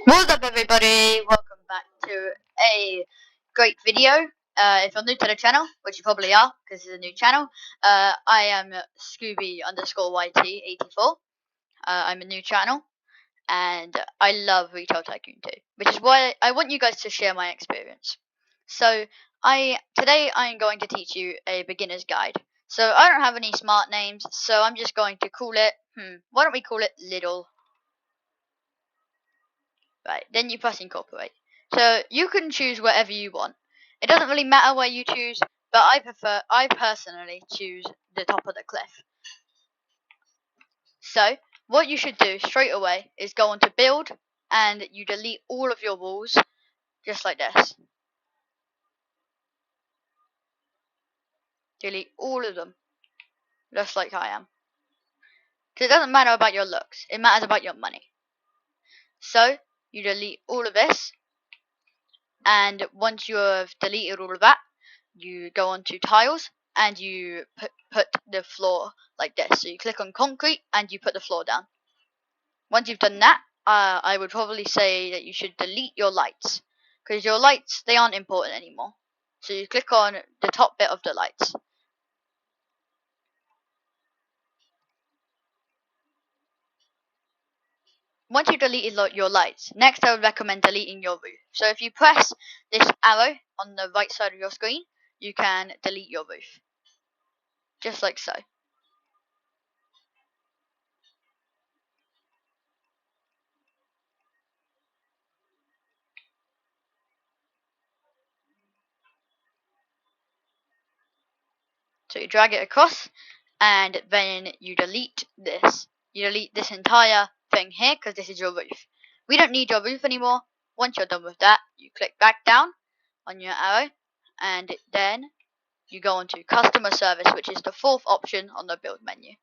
What's up, everybody? Welcome back to a great video. If you're new to the channel, which you probably are because it's a new channel, I am Scooby_YT84. I'm a new channel and I love Retail Tycoon 2, which is why I want you guys to share my experience. So today I'm going to teach you a beginner's guide. So I don't have any smart names, so I'm just going to call it, why don't we call it Little? Right, then you press incorporate. So you can choose whatever you want. It doesn't really matter where you choose, but I personally choose the top of the cliff. So what you should do straight away is go on to build and you delete all of your walls just like this. Delete all of them just like I am. Because it doesn't matter about your looks, it matters about your money. So you delete all of this, and once you have deleted all of that, you go on to tiles and you put the floor like this. So you click on concrete and you put the floor down. Once you've done that, I would probably say that you should delete your lights, because your lights, they aren't important anymore. So you click on the top bit of the lights. Once you've deleted your lights, next I would recommend deleting your roof. So if you press this arrow on the right side of your screen, you can delete your roof. Just like so. So you drag it across, and then you delete this. You delete this entire thing here, because this is your roof. We don't need your roof anymore. Once you're done with that, you click back down on your arrow, and then you go on to customer service, which is the fourth option on the build menu.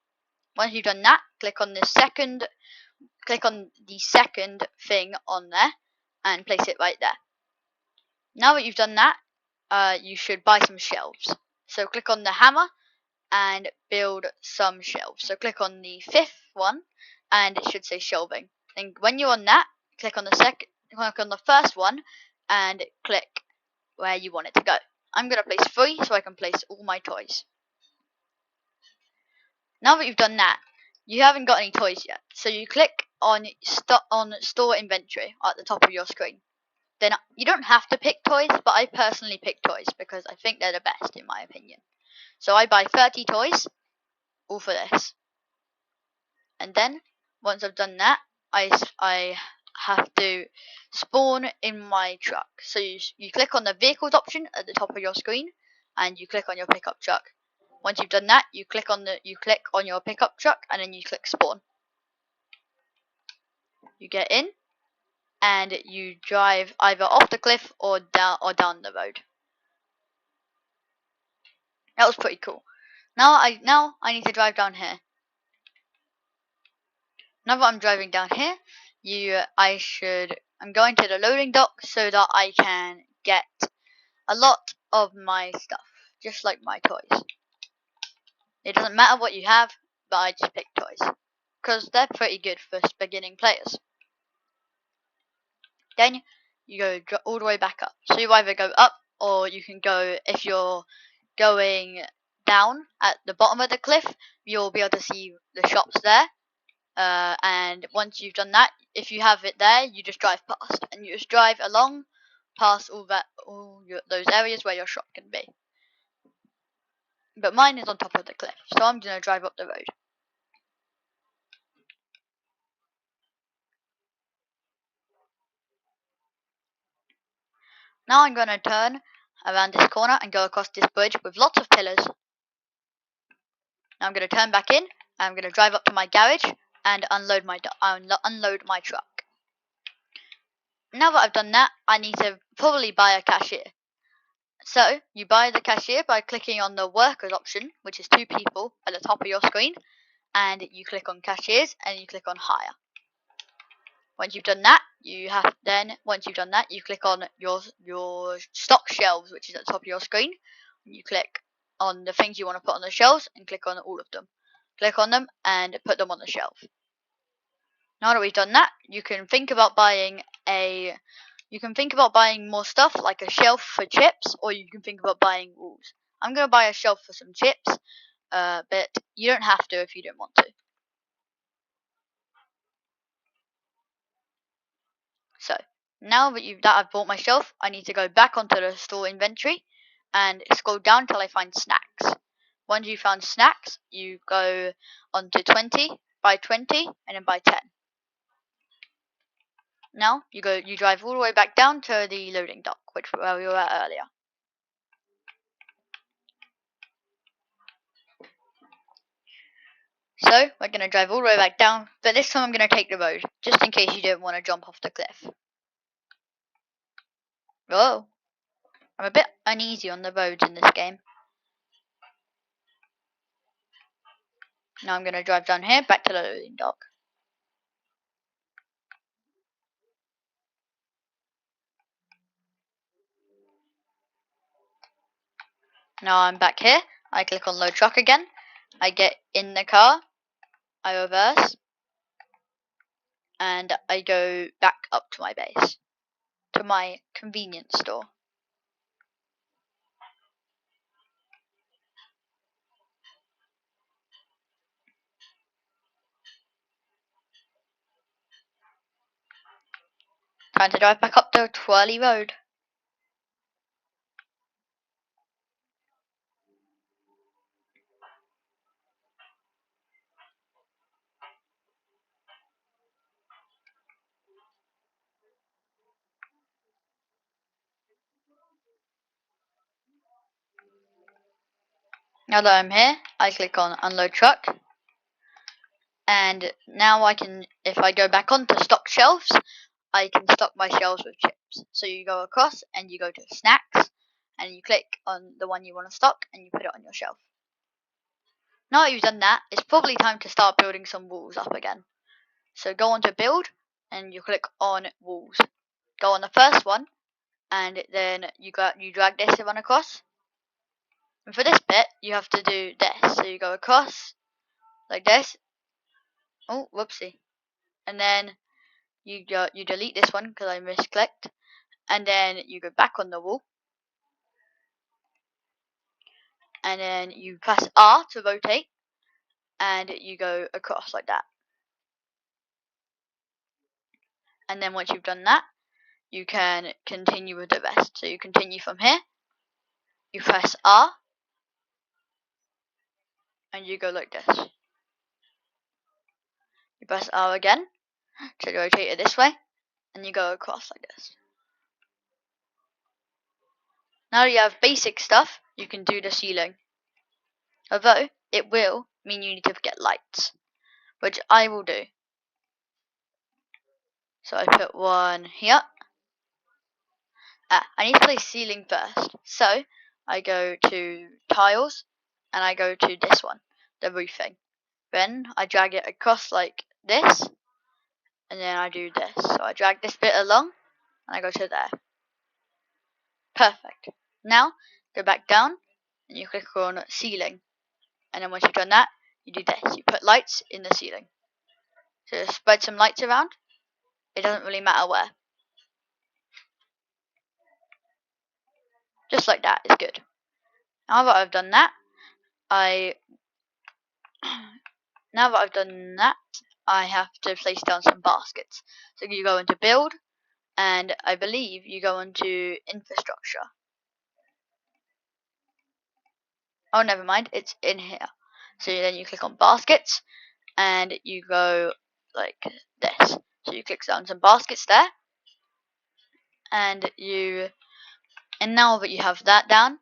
Once you've done that, click on the second thing on there and place it right there. Now that you've done that, you should buy some shelves. So click on the hammer and build some shelves. So click on the fifth one and it should say shelving. And when you're on that, click on the first one and click where you want it to go. I'm going to place 3 so I can place all my toys. Now that you've done that, you haven't got any toys yet. So you click on store inventory at the top of your screen. Then you don't have to pick toys, but I personally pick toys because I think they're the best in my opinion. So I buy 30 toys, all for this. And then, once I've done that, I have to spawn in my truck. So you click on the vehicles option at the top of your screen, and you click on your pickup truck. Once you've done that, you click on your pickup truck, and then you click spawn. You get in, and you drive either off the cliff or down the road. That was pretty cool. Now I need to drive down here. Now that I'm driving down here, I'm going to the loading dock so that I can get a lot of my stuff, just like my toys. It doesn't matter what you have, but I just pick toys, because they're pretty good for beginning players. Then you go all the way back up. So you either go up, or you can go, if you're going down at the bottom of the cliff, you'll be able to see the shops there. And once you've done that, if you have it there, you just drive past, and you just drive along past those areas where your shop can be. But mine is on top of the cliff, so I'm gonna drive up the road. Now I'm gonna turn around this corner and go across this bridge with lots of pillars. Now I'm gonna turn back in, and I'm gonna drive up to my garage and unload my truck. Now that I've done that, I need to probably buy a cashier. So you buy the cashier by clicking on the workers option, which is 2 people at the top of your screen, and you click on cashiers and you click on hire. Once you've done that, you click on your stock shelves, which is at the top of your screen. You click on the things you want to put on the shelves and click on all of them. Click on them and put them on the shelf. Now that we've done that, you can think about buying you can think about buying more stuff like a shelf for chips, or you can think about buying walls. I'm gonna buy a shelf for some chips, but you don't have to if you don't want to. So now that I've bought my shelf, I need to go back onto the store inventory and scroll down till I find snacks. Once you found snacks, you go onto 20, buy 20, and then buy 10. Now you drive all the way back down to the loading dock, where we were at earlier. So we're gonna drive all the way back down, but this time I'm gonna take the road, just in case you don't want to jump off the cliff. Whoa, I'm a bit uneasy on the roads in this game. Now I'm gonna drive down here, back to the loading dock. Now I'm back here, I click on load truck again, I get in the car, I reverse, and I go back up to my base, to my convenience store. Time to drive back up the twirly road. Now that I'm here, I click on unload truck, and now I can, if I go back onto stock shelves, I can stock my shelves with chips. So you go across and you go to snacks, and you click on the one you want to stock and you put it on your shelf. Now that you've done that, it's probably time to start building some walls up again. So go on to build, and you click on walls. Go on the first one, and then you drag this one across. And for this bit, you have to do this. So you go across like this. Oh, whoopsie! And then you delete this one because I misclicked, and then you go back on the wall, and then you press R to rotate, and you go across like that. And then once you've done that, you can continue with the rest. So you continue from here, you press R, and you go like this. You press R again to rotate it this way, and you go across like this. Now that you have basic stuff, you can do the ceiling. Although, it will mean you need to get lights, which I will do. So I put one here. I need to place ceiling first. So I go to tiles, and I go to this one, the roofing. Then I drag it across like this, and then I do this. So I drag this bit along, and I go to there. Perfect. Now, go back down, and you click on ceiling. And then once you've done that, you do this. You put lights in the ceiling. So spread some lights around. It doesn't really matter where. Just like that is good. Now that I've done that, I have to place down some baskets. So you go into build, and I believe you go into infrastructure. Oh, never mind, it's in here. So then you click on baskets, and you go like this. So you click down some baskets there, and now that you have that down,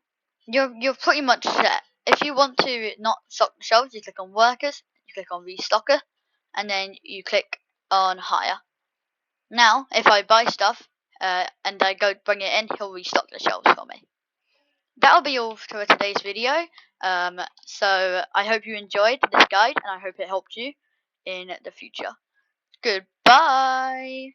you're pretty much set. If you want to not stock the shelves, you click on workers, you click on restocker, and then you click on hire. Now, if I buy stuff and I go bring it in, he'll restock the shelves for me. That'll be all for today's video. So I hope you enjoyed this guide, and I hope it helped you in the future. Goodbye.